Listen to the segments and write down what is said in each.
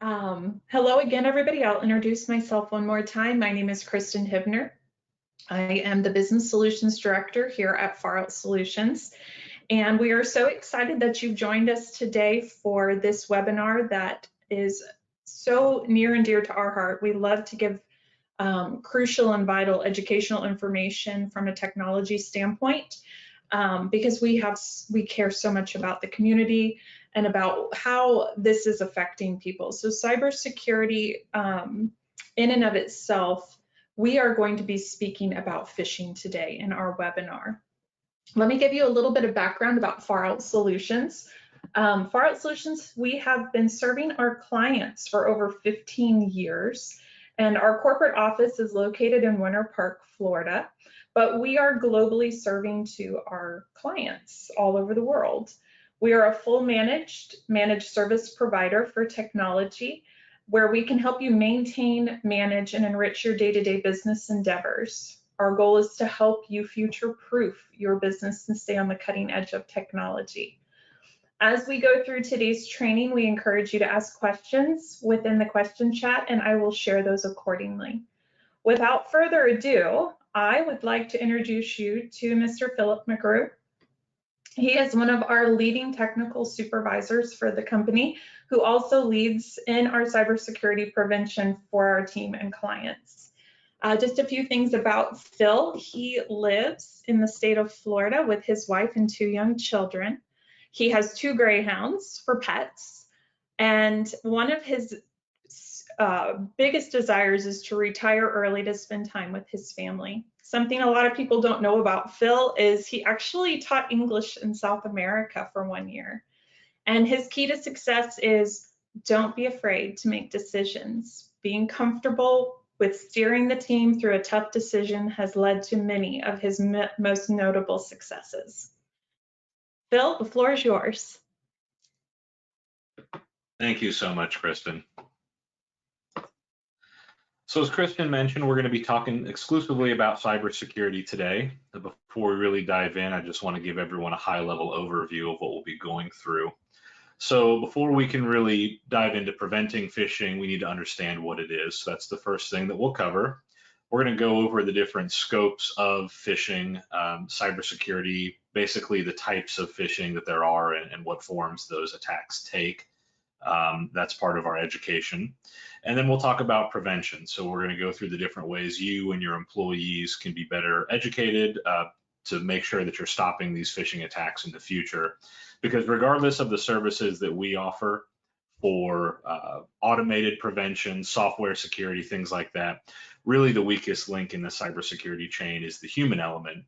Hello again, everybody. I'll introduce myself one more time. My name is Kristen Hibner. I am the Business Solutions Director here at Far Out Solutions, and we are so excited that you've joined us today for this webinar that is so near and dear to our heart. We love to give crucial and vital educational information from a technology standpoint because we care so much about the community and about how this is affecting people. So cybersecurity in and of itself, we are going to be speaking about phishing today in our webinar. Let me give you a little bit of background about Far Out Solutions. Far Out Solutions, we have been serving our clients for over 15 years, and our corporate office is located in Winter Park, Florida, but we are globally serving to our clients all over the world. We are a full managed service provider for technology where we can help you maintain, manage, and enrich your day-to-day business endeavors. Our goal is to help you future-proof your business and stay on the cutting edge of technology. As we go through today's training, we encourage you to ask questions within the question chat, and I will share those accordingly. Without further ado, I would like to introduce you to Mr. Philip McGrew. He is one of our leading technical supervisors for the company, who also leads in our cybersecurity prevention for our team and clients. Just a few things about Phil. He lives in the state of Florida with his wife and 2 young children. He has 2 greyhounds for pets, and one of his biggest desires is to retire early to spend time with his family. Something a lot of people don't know about Phil is he actually taught English in South America for 1 year. And his key to success is don't be afraid to make decisions. Being comfortable with steering the team through a tough decision has led to many of his most notable successes. Phil, the floor is yours. Thank you so much, Kristen. So as Kristen mentioned, we're going to be talking exclusively about cybersecurity today. Before we really dive in, I just want to give everyone a high-level overview of what we'll be going through. So before we can really dive into preventing phishing, we need to understand what it is. So that's the first thing that we'll cover. We're going to go over the different scopes of phishing, cybersecurity, basically the types of phishing that there are and what forms those attacks take. That's part of our education. And then we'll talk about prevention. So we're going to go through the different ways you and your employees can be better educated to make sure that you're stopping these phishing attacks in the future. Because regardless of the services that we offer for automated prevention, software security, things like that, really the weakest link in the cybersecurity chain is the human element.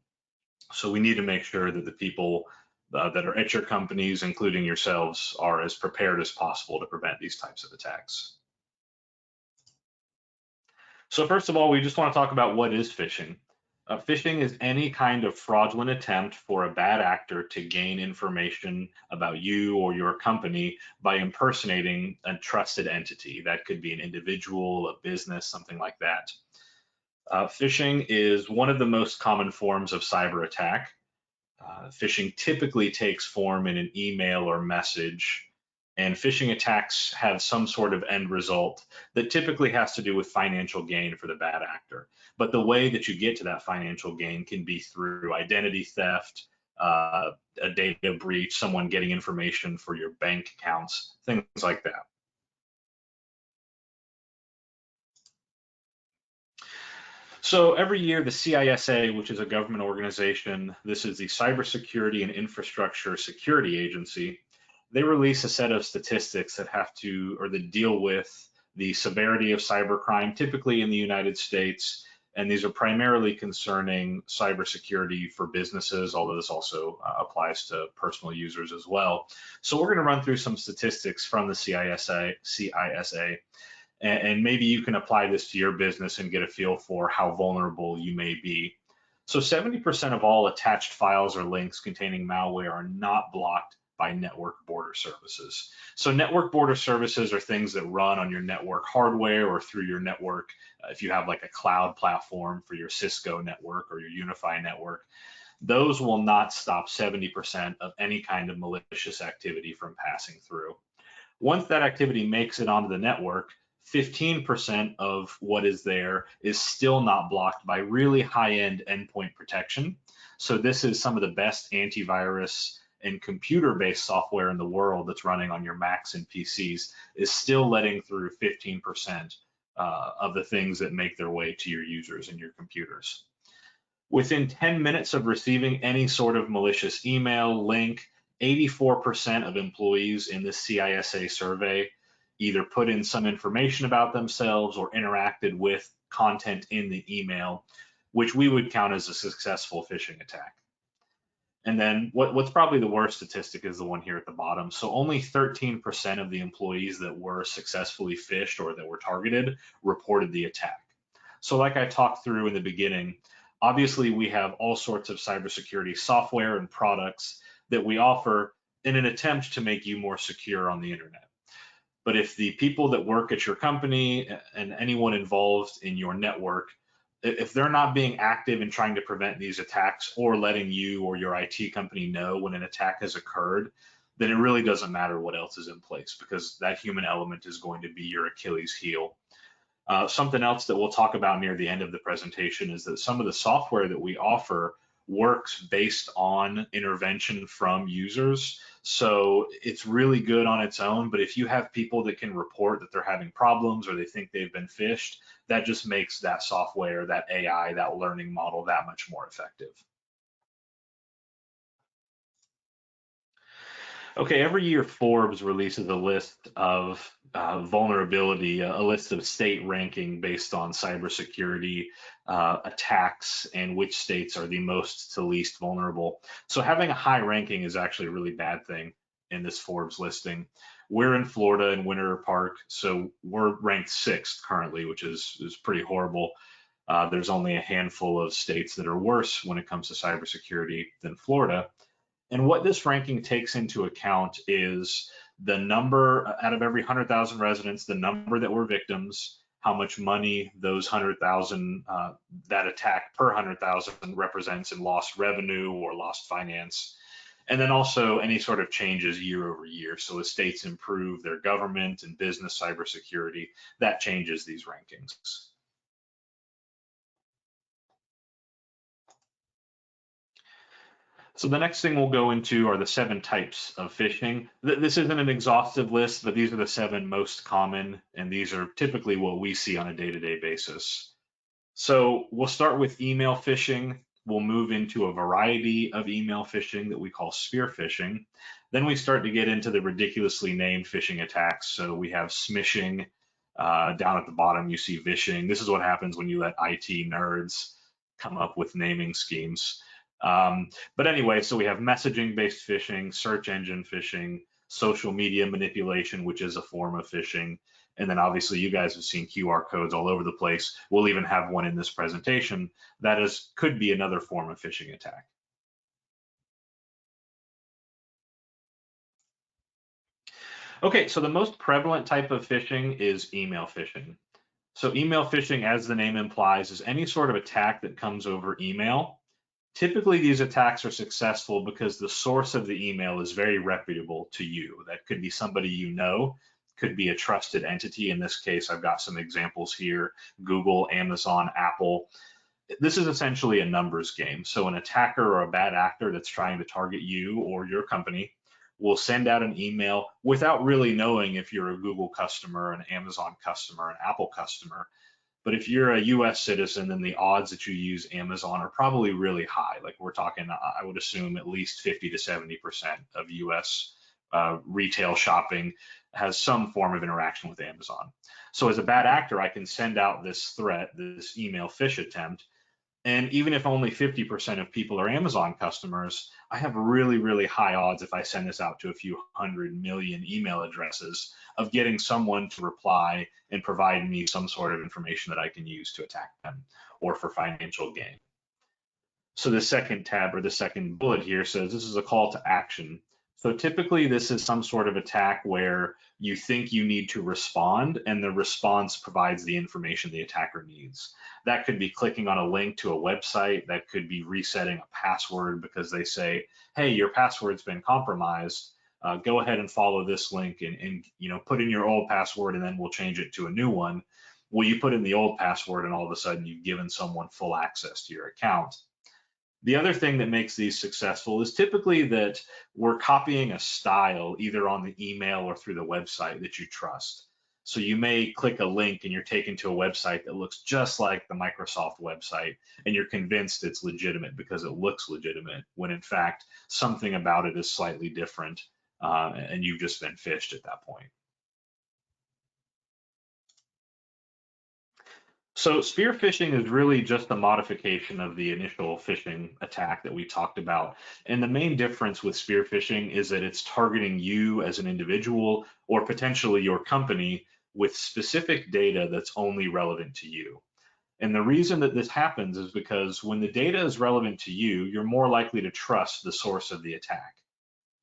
So we need to make sure that the people that are at your companies, including yourselves, are as prepared as possible to prevent these types of attacks. So first of all, we just want to talk about what is phishing. Phishing is any kind of fraudulent attempt for a bad actor to gain information about you or your company by impersonating a trusted entity. That could be an individual, a business, something like that. Phishing is one of the most common forms of cyber attack. Phishing typically takes form in an email or message, and phishing attacks have some sort of end result that typically has to do with financial gain for the bad actor. But the way that you get to that financial gain can be through identity theft, a data breach, someone getting information for your bank accounts, things like that. So every year, the CISA, which is a government organization, this is the Cybersecurity and Infrastructure Security Agency, they release a set of statistics that have to, or that deal with the severity of cybercrime, typically in the United States, and these are primarily concerning cybersecurity for businesses, although this also applies to personal users as well. So we're going to run through some statistics from the CISA, and maybe you can apply this to your business and get a feel for how vulnerable you may be. So 70% of all attached files or links containing malware are not blocked by network border services. So network border services are things that run on your network hardware or through your network. If you have like a cloud platform for your Cisco network or your Unify network, those will not stop 70% of any kind of malicious activity from passing through. Once that activity makes it onto the network, 15% of what is there is still not blocked by really high-end endpoint protection. So this is some of the best antivirus and computer-based software in the world that's running on your Macs and PCs is still letting through 15% of the things that make their way to your users and your computers. Within 10 minutes of receiving any sort of malicious email, link, 84% of employees in this CISA survey either put in some information about themselves or interacted with content in the email, which we would count as a successful phishing attack. And then what's probably the worst statistic is the one here at the bottom. So only 13% of the employees that were successfully phished or that were targeted reported the attack. So like I talked through in the beginning, obviously we have all sorts of cybersecurity software and products that we offer in an attempt to make you more secure on the internet. But if the people that work at your company and anyone involved in your network, if they're not being active in trying to prevent these attacks or letting you or your IT company know when an attack has occurred, then it really doesn't matter what else is in place because that human element is going to be your Achilles heel. Something else that we'll talk about near the end of the presentation is that some of the software that we offer works based on intervention from users. So it's really good on its own, but if you have people that can report that they're having problems or they think they've been phished, that just makes that software, that AI, that learning model that much more effective. Okay, every year Forbes releases a list of vulnerability, a list of state ranking based on cybersecurity attacks and which states are the most to least vulnerable. So having a high ranking is actually a really bad thing in this Forbes listing. We're in Florida in Winter Park, so we're ranked 6th currently, which is pretty horrible. There's only a handful of states that are worse when it comes to cybersecurity than Florida. And what this ranking takes into account is the number out of every 100,000 residents, the number that were victims, how much money those 100,000, that attack per 100,000 represents in lost revenue or lost finance. And then also any sort of changes year over year. So as states improve their government and business cybersecurity, that changes these rankings. So the next thing we'll go into are the 7 types of phishing. This isn't an exhaustive list, but these are the 7 most common, and these are typically what we see on a day-to-day basis. So we'll start with email phishing. We'll move into a variety of email phishing that we call spear phishing. Then we start to get into the ridiculously named phishing attacks. So we have smishing. Down at the bottom, you see vishing. This is what happens when you let IT nerds come up with naming schemes. But anyway, so we have messaging-based phishing, search engine phishing, social media manipulation, which is a form of phishing. And then obviously you guys have seen QR codes all over the place. We'll even have one in this presentation that could be another form of phishing attack. Okay, so the most prevalent type of phishing is email phishing. So email phishing, as the name implies, is any sort of attack that comes over email. Typically, these attacks are successful because the source of the email is very reputable to you. That could be somebody you know, could be a trusted entity. In this case, I've got some examples here: Google, Amazon, Apple. This is essentially a numbers game. So an attacker or a bad actor that's trying to target you or your company will send out an email without really knowing if you're a Google customer, an Amazon customer, an Apple customer. But if you're a US citizen, then the odds that you use Amazon are probably really high. Like we're talking, I would assume at least 50 to 70% of US retail shopping has some form of interaction with Amazon. So as a bad actor, I can send out this threat, this email phish attempt. And even if only 50% of people are Amazon customers, I have really, really high odds if I send this out to a few 100 million email addresses of getting someone to reply and provide me some sort of information that I can use to attack them or for financial gain. So the second tab or the second bullet here says this is a call to action. So typically this is some sort of attack where you think you need to respond and the response provides the information the attacker needs. That could be clicking on a link to a website, that could be resetting a password because they say, hey, your password's been compromised. go ahead and follow this link and put in your old password and then we'll change it to a new one. Well, you put in the old password and all of a sudden you've given someone full access to your account. The other thing that makes these successful is typically that we're copying a style either on the email or through the website that you trust. So you may click a link and you're taken to a website that looks just like the Microsoft website, and you're convinced it's legitimate because it looks legitimate, when in fact something about it is slightly different, and you've just been phished at that point. So spear phishing is really just a modification of the initial phishing attack that we talked about. And the main difference with spear phishing is that it's targeting you as an individual or potentially your company with specific data that's only relevant to you. And the reason that this happens is because when the data is relevant to you, you're more likely to trust the source of the attack.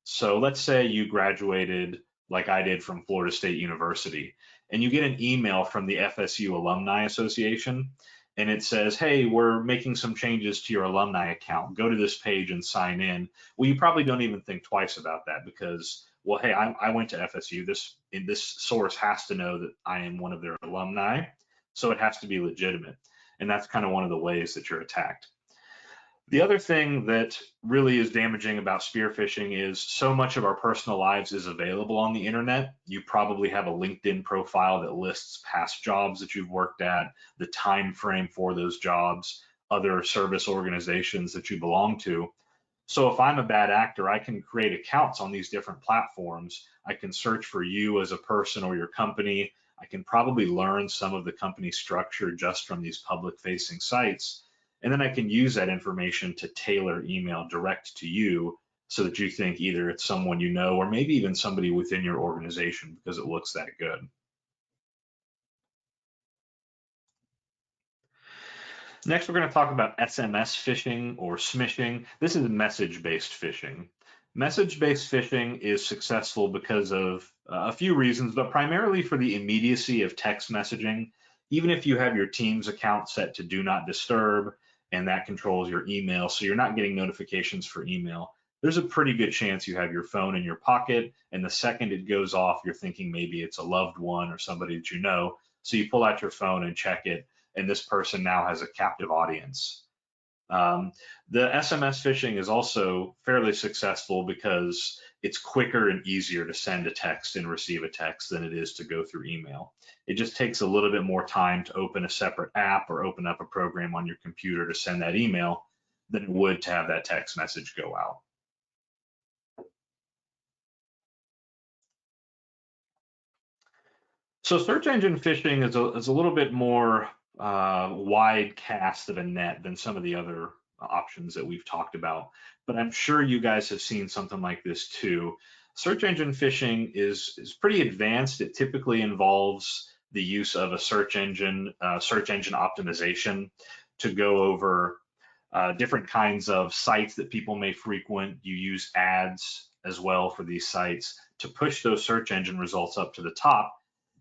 So let's say you graduated like I did from Florida State University, and you get an email from the FSU Alumni Association, and it says, hey, we're making some changes to your alumni account. Go to this page and sign in. Well, you probably don't even think twice about that because, well, hey, I went to FSU. This source has to know that I am one of their alumni, so it has to be legitimate. And that's kind of one of the ways that you're attacked. The other thing that really is damaging about spear phishing is so much of our personal lives is available on the internet. You probably have a LinkedIn profile that lists past jobs that you've worked at, the time frame for those jobs, other service organizations that you belong to. So if I'm a bad actor, I can create accounts on these different platforms. I can search for you as a person or your company. I can probably learn some of the company structure just from these public facing sites. And then I can use that information to tailor email direct to you so that you think either it's someone you know or maybe even somebody within your organization because it looks that good. Next, we're going to talk about SMS phishing or smishing. This is message-based phishing. Message-based phishing is successful because of a few reasons, but primarily for the immediacy of text messaging. Even if you have your Teams account set to do not disturb, and that controls your email, so you're not getting notifications for email, there's a pretty good chance you have your phone in your pocket, and the second it goes off, you're thinking maybe it's a loved one or somebody that you know, so you pull out your phone and check it, and this person now has a captive audience. The SMS phishing is also fairly successful because it's quicker and easier to send a text and receive a text than it is to go through email. It just takes a little bit more time to open a separate app or open up a program on your computer to send that email than it would to have that text message go out. So search engine phishing is a little bit more wide cast of a net than some of the other options that we've talked about, but I'm sure you guys have seen something like this too. Search engine phishing is pretty advanced. It typically involves the use of a search engine optimization to go over different kinds of sites that people may frequent. You use ads as well for these sites to push those search engine results up to the top.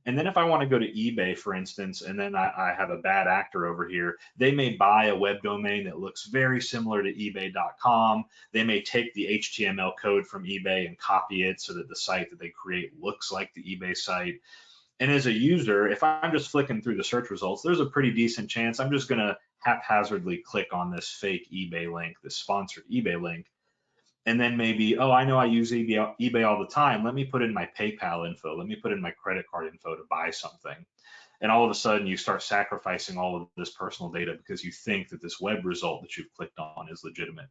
And then if I want to go to eBay, for instance, and then I have a bad actor over here, they may buy a web domain that looks very similar to ebay.com. They may take the HTML code from eBay and copy it so that the site that they create looks like the eBay site. And as a user, if I'm just flicking through the search results, there's a pretty decent chance I'm just going to haphazardly click on this fake eBay link, this sponsored eBay link. And then maybe, oh, I know I use eBay all the time. Let me put in my PayPal info. Let me put in my credit card info to buy something. And all of a sudden you start sacrificing all of this personal data because you think that this web result that you've clicked on is legitimate.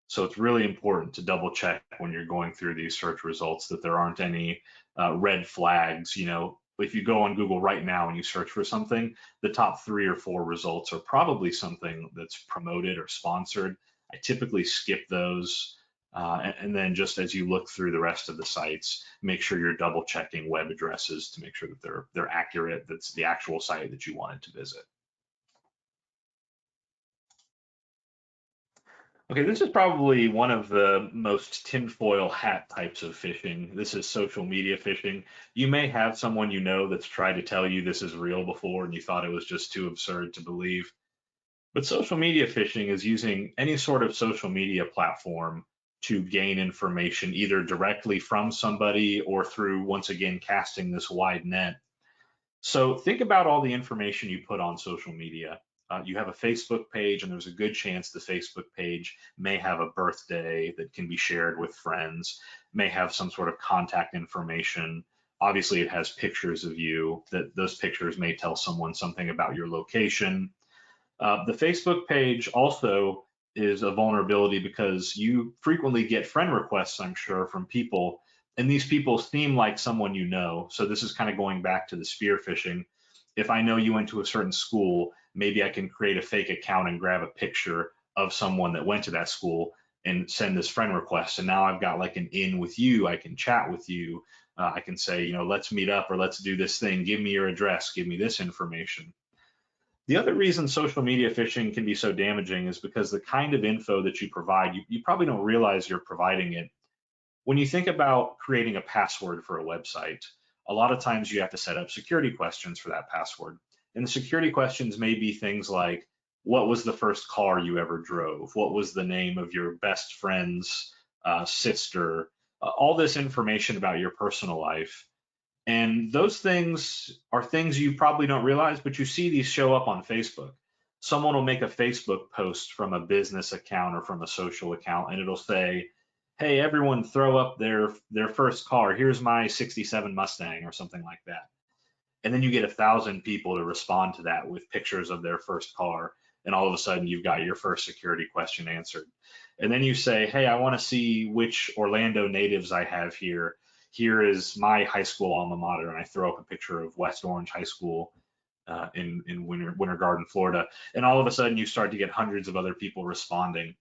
So it's really important to double check when you're going through these search results that there aren't any red flags. You know, if you go on Google right now and you search for something, the top 3 or 4 results are probably something that's promoted or sponsored. I typically skip those. And then just as you look through the rest of the sites, make sure you're double checking web addresses to make sure that they're accurate. That's the actual site that you wanted to visit. Okay, this is probably one of the most tinfoil hat types of phishing. This is social media phishing. You may have someone you know that's tried to tell you this is real before and you thought it was just too absurd to believe. But social media phishing is using any sort of social media platform to gain information either directly from somebody or through, once again, casting this wide net. So think about all the information you put on social media. You have a Facebook page, and there's a good chance the Facebook page may have a birthday that can be shared with friends, may have some sort of contact information. Obviously, it has pictures of you, that those pictures may tell someone something about your location. The Facebook page also is a vulnerability because you frequently get friend requests, I'm sure, from people, and these people seem like someone you know. So this is kind of going back to the spear phishing. If I know you went to a certain school, maybe I can create a fake account and grab a picture of someone that went to that school and send this friend request. And now I've got like an in with you. I can chat with you. I can say, you know, let's meet up or let's do this thing. Give me your address. Give me this information. The other reason social media phishing can be so damaging is because the kind of info that you provide, you probably don't realize you're providing it. When you think about creating a password for a website, a lot of times you have to set up security questions for that password. And the security questions may be things like, what was the first car you ever drove? What was the name of your best friend's sister? All this information about your personal life. And those things are things you probably don't realize, but you see these show up on Facebook. Someone will make a Facebook post from a business account or from a social account, and it'll say, hey, everyone throw up their first car. Here's my 67 Mustang or something like that. And then you get 1,000 people to respond to that with pictures of their first car. And all of a sudden you've got your first security question answered. And then you say, hey, I want to see which Orlando natives I have here. Here is my high school alma mater. And I throw up a picture of West Orange High School in Winter Garden, Florida. And all of a sudden you start to get hundreds of other people responding.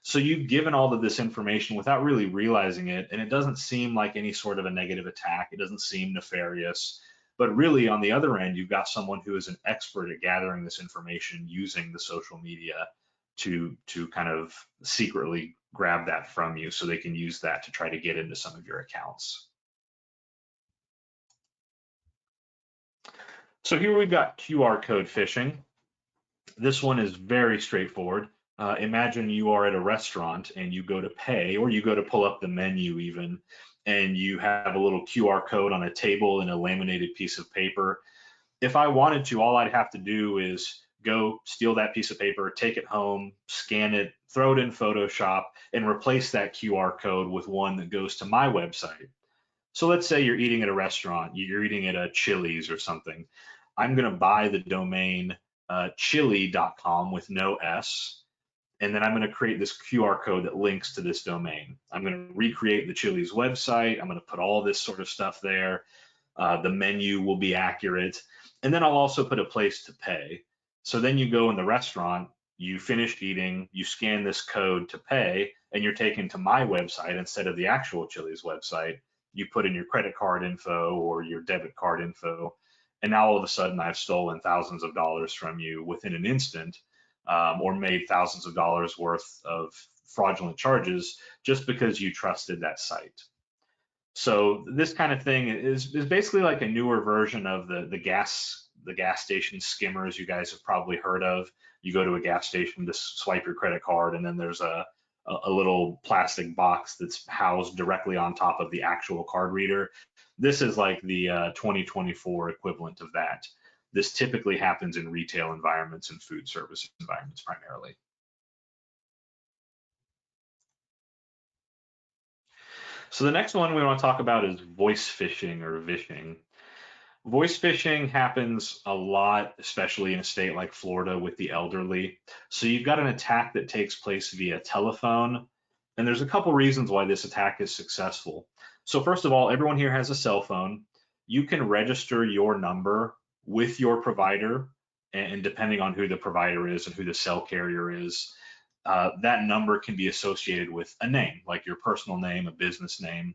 So you've given all of this information without really realizing it, and it doesn't seem like any sort of a negative attack. It doesn't seem nefarious. But really, on the other end, you've got someone who is an expert at gathering this information using the social media to kind of secretly grab that from you so they can use that to try to get into some of your accounts. So here we've got QR code phishing. This one is very straightforward. Imagine you are at a restaurant and you go to pay, or you go to pull up the menu even, and you have a little QR code on a table in a laminated piece of paper. If I wanted to, all I'd have to do is go steal that piece of paper, take it home, scan it, throw it in Photoshop, and replace that QR code with one that goes to my website. So let's say you're eating at a restaurant, you're eating at a Chili's or something. I'm going to buy the domain chili.com with no S, and then I'm going to create this QR code that links to this domain. I'm going to recreate the Chili's website. I'm going to put all this sort of stuff there. The menu will be accurate. And then I'll also put a place to pay. So then you go in the restaurant, you finish eating, you scan this code to pay, and you're taken to my website instead of the actual Chili's website. You put in your credit card info or your debit card info, and now all of a sudden I've stolen thousands of dollars from you within an instant, or made thousands of dollars worth of fraudulent charges just because you trusted that site. So this kind of thing is basically like a newer version of the gas station skimmers you guys have probably heard of. You go to a gas station to swipe your credit card, and then there's a little plastic box that's housed directly on top of the actual card reader. This is like the 2024 equivalent of that. This typically happens in retail environments and food service environments primarily. So the next one we want to talk about is voice phishing or vishing. Voice phishing happens a lot, especially in a state like Florida with the elderly. So you've got an attack that takes place via telephone, and there's a couple reasons why this attack is successful. So first of all, everyone here has a cell phone. You can register your number with your provider, and depending on who the provider is and who the cell carrier is, that number can be associated with a name, like your personal name, a business name.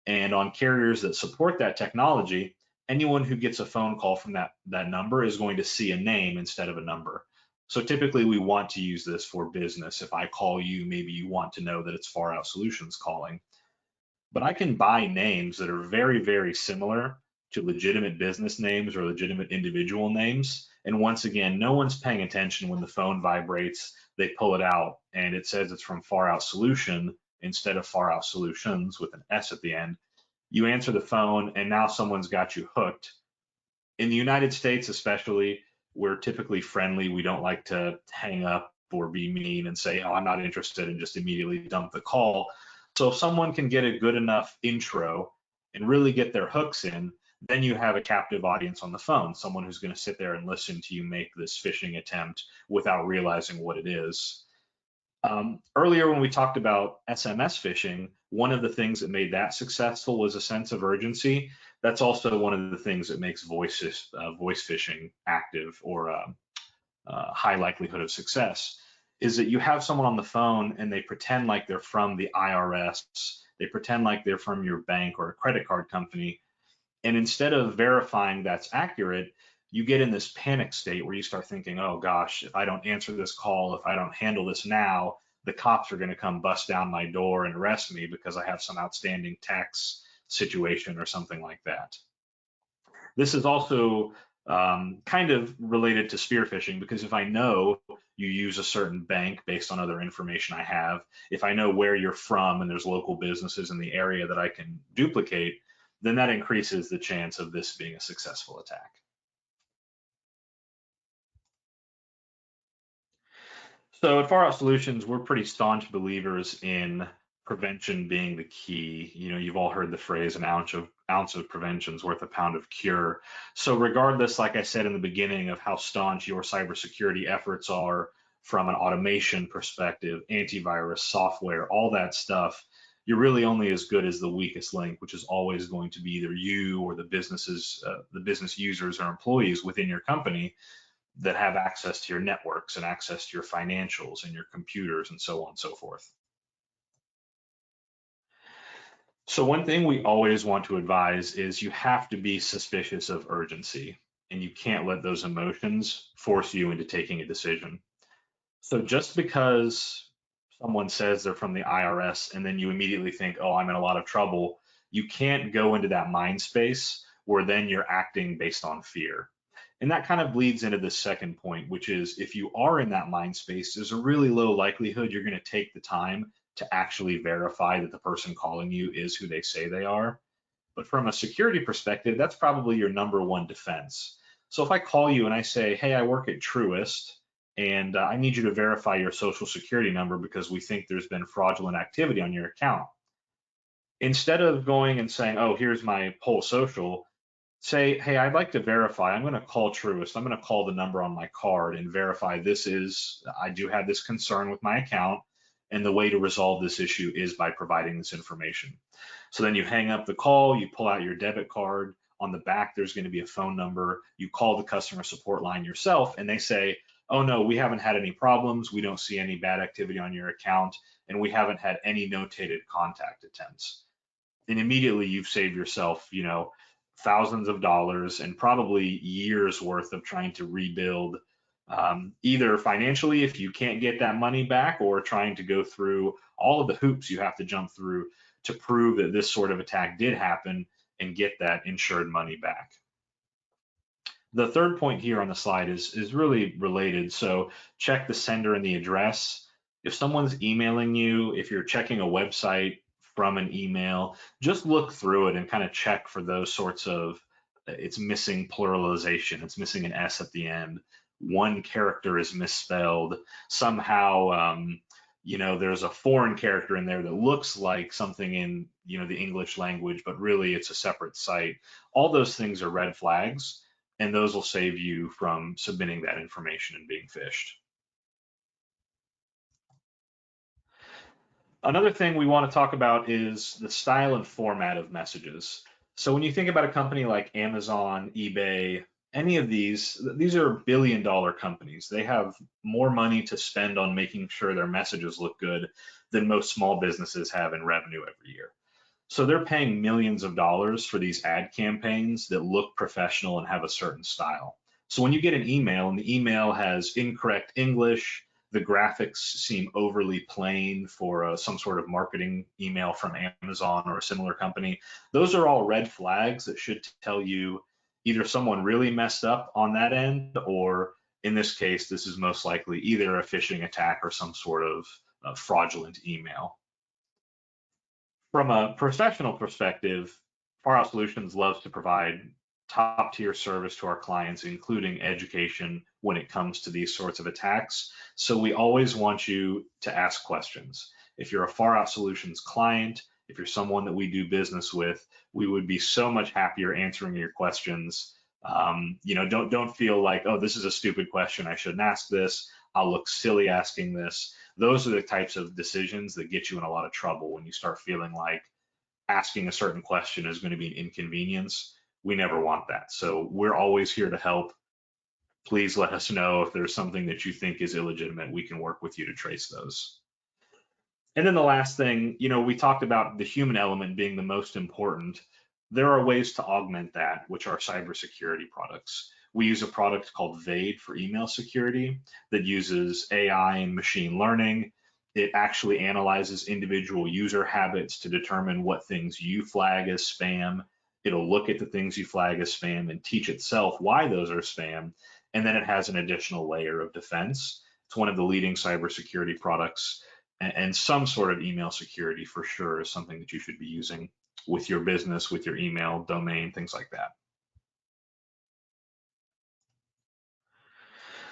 And on carriers that support that technology, anyone who gets a phone call from that number is going to see a name instead of a number. So typically we want to use this for business. If I call you, maybe you want to know that it's Far Out Solutions calling. But I can buy names that are very, very similar to legitimate business names or legitimate individual names. And once again, no one's paying attention when the phone vibrates, they pull it out and it says it's from Far Out Solution instead of Far Out Solutions with an S at the end. You answer the phone and now someone's got you hooked. In the United States, especially, we're typically friendly. We don't like to hang up or be mean and say, oh, I'm not interested, and just immediately dump the call. So if someone can get a good enough intro and really get their hooks in, then you have a captive audience on the phone, someone who's going to sit there and listen to you make this phishing attempt without realizing what it is. Earlier, when we talked about SMS phishing, one of the things that made that successful was a sense of urgency. That's also one of the things that makes voice phishing active or high likelihood of success, is that you have someone on the phone and they pretend like they're from the IRS, they pretend like they're from your bank or a credit card company, and instead of verifying that's accurate, you get in this panic state where you start thinking, oh gosh, if I don't answer this call, if I don't handle this now, the cops are going to come bust down my door and arrest me because I have some outstanding tax situation or something like that. This is also kind of related to spear phishing, because if I know you use a certain bank based on other information I have, if I know where you're from and there's local businesses in the area that I can duplicate, then that increases the chance of this being a successful attack. So at Far Out Solutions, we're pretty staunch believers in prevention being the key. You know, you've all heard the phrase, an ounce of prevention is worth a pound of cure. So regardless, like I said in the beginning, of how staunch your cybersecurity efforts are from an automation perspective, antivirus, software, all that stuff, you're really only as good as the weakest link, which is always going to be either you or the business users or employees within your company that have access to your networks and access to your financials and your computers and so on and so forth. So one thing we always want to advise is you have to be suspicious of urgency, and you can't let those emotions force you into taking a decision. So just because someone says they're from the IRS and then you immediately think, oh, I'm in a lot of trouble, you can't go into that mind space where then you're acting based on fear. And that kind of bleeds into the second point, which is if you are in that mind space, there's a really low likelihood you're going to take the time to actually verify that the person calling you is who they say they are. But from a security perspective, that's probably your number one defense. So if I call you and I say, hey, I work at Truist, and I need you to verify your social security number because we think there's been fraudulent activity on your account. Instead of going and saying, oh, here's my whole social, say, hey, I'd like to verify. I'm going to call Truist. I'm going to call the number on my card and verify I do have this concern with my account, and the way to resolve this issue is by providing this information. So then you hang up the call, you pull out your debit card. On the back, there's going to be a phone number. You call the customer support line yourself, and they say, oh no, we haven't had any problems. We don't see any bad activity on your account, and we haven't had any notated contact attempts. And immediately you've saved yourself, thousands of dollars and probably years worth of trying to rebuild, either financially if you can't get that money back, or trying to go through all of the hoops you have to jump through to prove that this sort of attack did happen and get that insured money back. The third point here on the slide is really related. So check the sender and the address. If someone's emailing you, if you're checking a website from an email, just look through it and kind of check for those sorts of, it's missing pluralization, it's missing an S at the end, one character is misspelled, somehow there's a foreign character in there that looks like something in the English language, but really it's a separate site. All those things are red flags, and those will save you from submitting that information and being phished. Another thing we want to talk about is the style and format of messages. So when you think about a company like Amazon, eBay, any of these are billion-dollar companies. They have more money to spend on making sure their messages look good than most small businesses have in revenue every year. So they're paying millions of dollars for these ad campaigns that look professional and have a certain style. So when you get an email and the email has incorrect English, the graphics seem overly plain for some sort of marketing email from Amazon or a similar company, those are all red flags that should tell you either someone really messed up on that end, or in this case, this is most likely either a phishing attack or some sort of fraudulent email. From a professional perspective, Far Out Solutions loves to provide top tier service to our clients, including education when it comes to these sorts of attacks. So we always want you to ask questions. If you're a Far Out Solutions client, if you're someone that we do business with, we would be so much happier answering your questions. Don't feel like, oh, this is a stupid question, I shouldn't ask this, I'll look silly asking this. Those are the types of decisions that get you in a lot of trouble when you start feeling like asking a certain question is going to be an inconvenience. We never want that. So we're always here to help. Please let us know if there's something that you think is illegitimate. We can work with you to trace those. And then the last thing, we talked about the human element being the most important. There are ways to augment that, which are cybersecurity products. We use a product called Vade for email security that uses AI and machine learning. It actually analyzes individual user habits to determine what things you flag as spam. It'll look at the things you flag as spam and teach itself why those are spam. And then it has an additional layer of defense. It's one of the leading cybersecurity products, and some sort of email security for sure is something that you should be using with your business, with your email domain, things like that.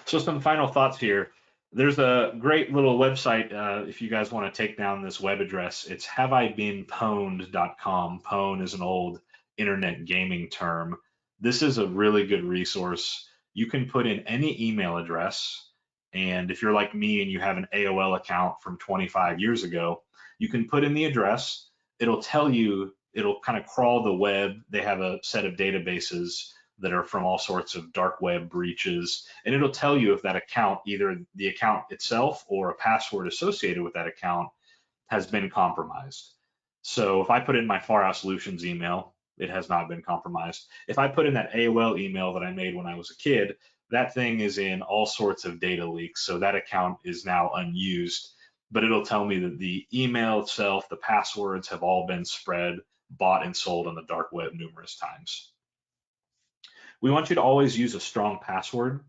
So some final thoughts here. There's a great little website if you guys want to take down this web address. It's haveibeenpwned.com. Pwn is an old internet gaming term. This is a really good resource. You can put in any email address, and if you're like me and you have an AOL account from 25 years ago, you can put in the address. It'll tell you, it'll kind of crawl the web. They have a set of databases that are from all sorts of dark web breaches, and it'll tell you if that account, either the account itself or a password associated with that account, has been compromised. So if I put in my Far Out Solutions email, it has not been compromised. If I put in that AOL email that I made when I was a kid, that thing is in all sorts of data leaks, so that account is now unused, but it'll tell me that the email itself, the passwords have all been spread, bought and sold on the dark web numerous times. We want you to always use a strong password.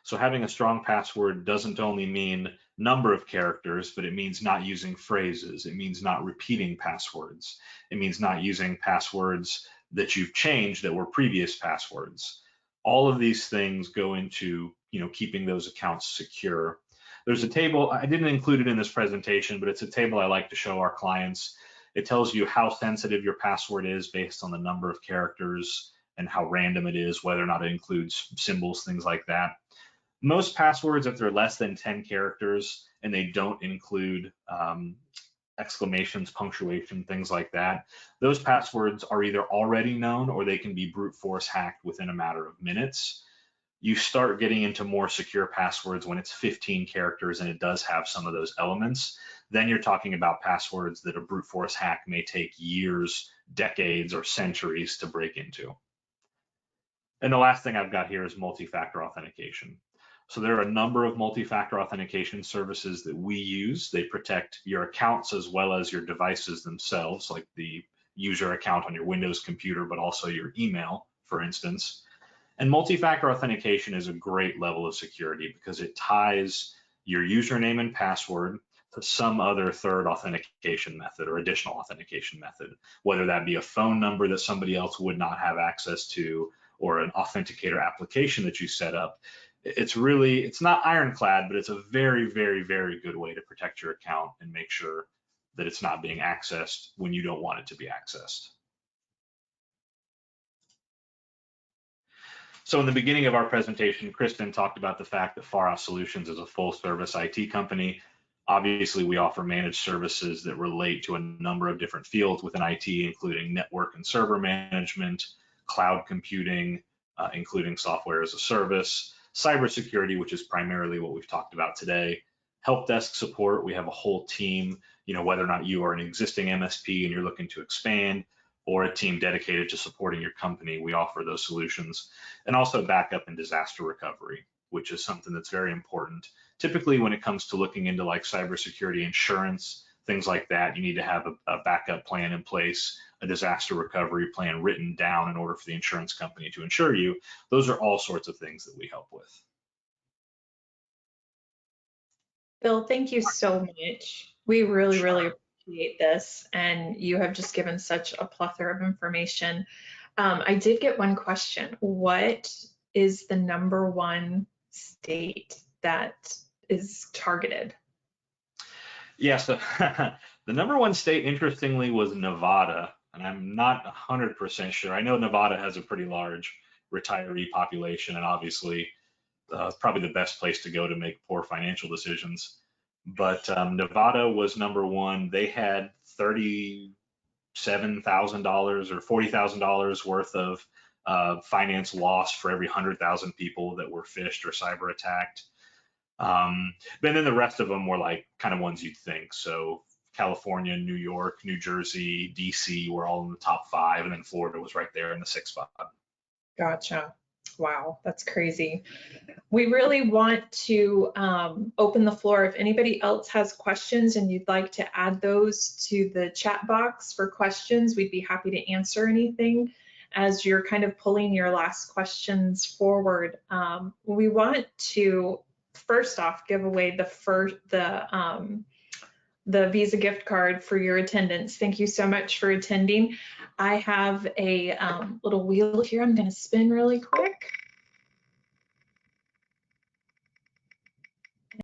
So having a strong password doesn't only mean number of characters, but it means not using phrases. It means not repeating passwords. It means not using passwords that you've changed that were previous passwords. All of these things go into, keeping those accounts secure. There's a table, I didn't include it in this presentation, but it's a table I like to show our clients. It tells you how sensitive your password is based on the number of characters and how random it is, whether or not it includes symbols, things like that. Most passwords, if they're less than 10 characters and they don't include exclamations, punctuation, things like that, those passwords are either already known or they can be brute force hacked within a matter of minutes. You start getting into more secure passwords when it's 15 characters and it does have some of those elements. Then you're talking about passwords that a brute force hack may take years, decades, or centuries to break into. And the last thing I've got here is multi-factor authentication. So there are a number of multi-factor authentication services that we use. They protect your accounts as well as your devices themselves, like the user account on your Windows computer, but also your email, for instance. And multi-factor authentication is a great level of security because it ties your username and password to some other third authentication method or additional authentication method, whether that be a phone number that somebody else would not have access to, or an authenticator application that you set up. It's not ironclad, but it's a very, very, very good way to protect your account and make sure that it's not being accessed when you don't want it to be accessed. So in the beginning of our presentation, Kristen talked about the fact that Far Out Solutions is a full service IT company. Obviously, we offer managed services that relate to a number of different fields within IT, including network and server management, cloud computing, including software as a service, cybersecurity, which is primarily what we've talked about today, help desk support. We have a whole team, whether or not you are an existing MSP and you're looking to expand, or a team dedicated to supporting your company, we offer those solutions. And also backup and disaster recovery, which is something that's very important. Typically, when it comes to looking into like cybersecurity insurance, things like that, you need to have a backup plan in place, a disaster recovery plan written down in order for the insurance company to insure you. Those are all sorts of things that we help with. Bill, thank you so much. We really, really appreciate this, and you have just given such a plethora of information. I did get one question. What is the #1 state that is targeted? Yeah, so the #1 state, interestingly, was Nevada, and I'm not 100% sure. I know Nevada has a pretty large retiree population, and obviously probably the best place to go to make poor financial decisions. But Nevada was #1. They had $37,000 or $40,000 worth of finance loss for every 100,000 people that were phished or cyber attacked. But then the rest of them were like kind of ones you'd think. So California, New York, New Jersey, DC were all in the top 5, and then Florida was right there in the 6th spot. Gotcha. Wow, that's crazy. We really want to open the floor. If anybody else has questions and you'd like to add those to the chat box for questions, we'd be happy to answer anything as you're kind of pulling your last questions forward. We want to first off give away the Visa gift card for your attendance. Thank you so much for attending. I have a little wheel here I'm going to spin really quick.